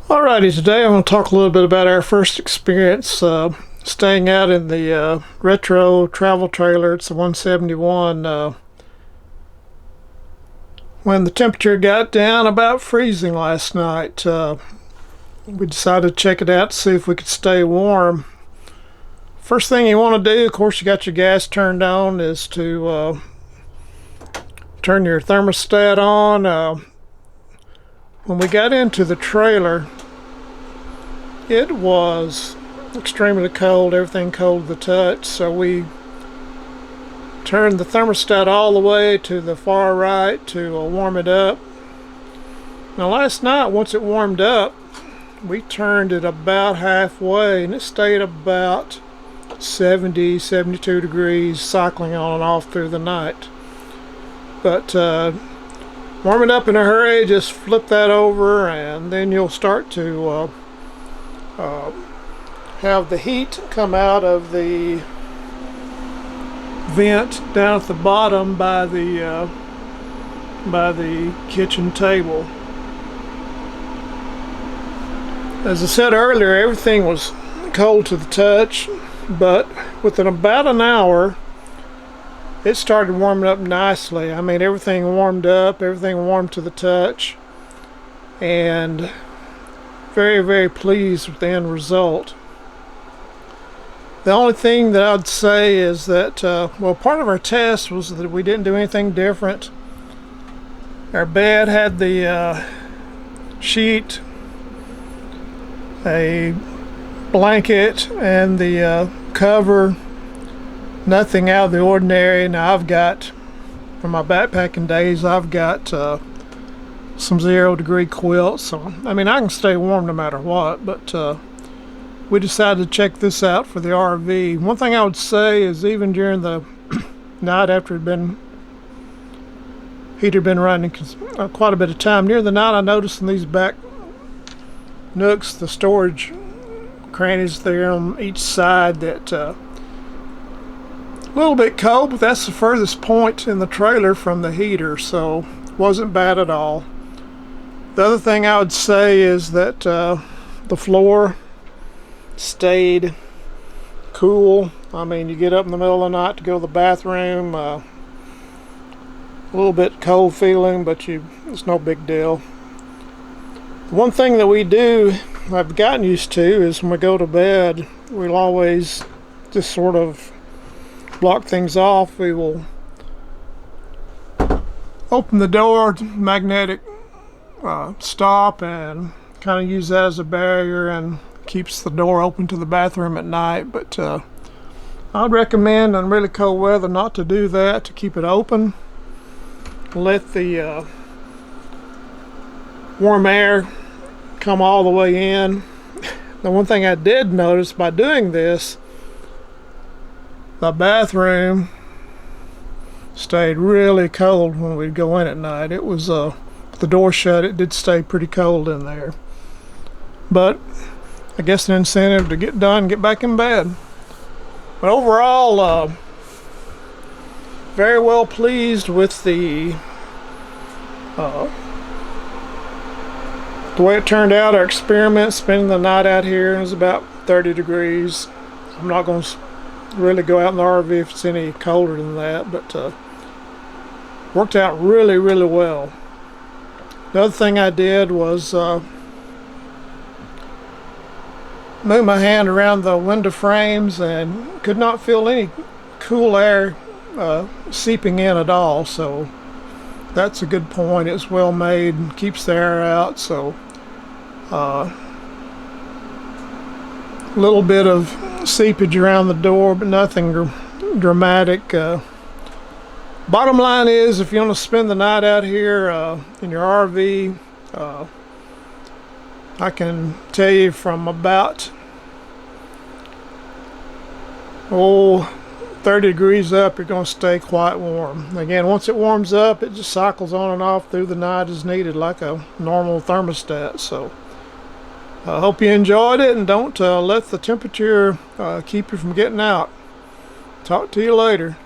Alrighty, today I'm going to talk a little bit about our first experience staying out in the retro travel trailer. It's the 171. When the temperature got down about freezing last night, we decided to check it out to see if we could stay warm. First thing you want to do, of course, you got your gas turned on, is to turn your thermostat on. When we got into the trailer, it was extremely cold, everything cold to the touch, so we turned the thermostat all the way to the far right to warm it up. Now last night, once it warmed up, we turned it about halfway and it stayed about 70, 72 degrees, cycling on and off through the night. But warm it up in a hurry, just flip that over, and then you'll start to have the heat come out of the vent down at the bottom by the kitchen table. As I said earlier, everything was cold to the touch, but within about an hour it started warming up nicely. I mean, everything warmed up, everything warmed to the touch, and very, very pleased with the end result. The only thing that I'd say is that, well, part of our test was that we didn't do anything different. Our bed had the sheet, a blanket, and the cover. Nothing out of the ordinary. Now I've got, from my backpacking days, I've got some 0-degree quilts, so I mean I can stay warm no matter what. But we decided to check this out for the RV. One thing I would say is, even during the night after heat had been running quite a bit of time, near the night I noticed in these back nooks, the storage crannies there on each side, that a little bit cold, but that's the furthest point in the trailer from the heater, so it wasn't bad at all. The other thing I would say is that the floor stayed cool. I mean, you get up in the middle of the night to go to the bathroom, a little bit cold feeling, but it's no big deal. One thing that we do, I've gotten used to, is when we go to bed, we'll always just sort of block things off. We will open the door, magnetic stop, and kind of use that as a barrier, and keeps the door open to the bathroom at night. But I'd recommend in really cold weather not to do that, to keep it open, let the warm air come all the way in. The one thing I did notice by doing this, the bathroom stayed really cold when we'd go in at night. It was with the door shut, it did stay pretty cold in there. But I guess an incentive to get done and get back in bed. But overall, very well pleased with the way it turned out. Our experiment, spending the night out here, it was about 30 degrees. I'm not going to really go out in the RV if it's any colder than that, but worked out really, really well. The other thing I did was move my hand around the window frames and could not feel any cool air seeping in at all, so that's a good point. It's well made and keeps the air out, so a little bit of seepage around the door, but nothing dramatic. Bottom line is, if you want to spend the night out here in your RV, I can tell you from about 30 degrees up, you're going to stay quite warm. Again, once it warms up, it just cycles on and off through the night as needed, like a normal thermostat. So I hope you enjoyed it, and don't let the temperature keep you from getting out. Talk to you later.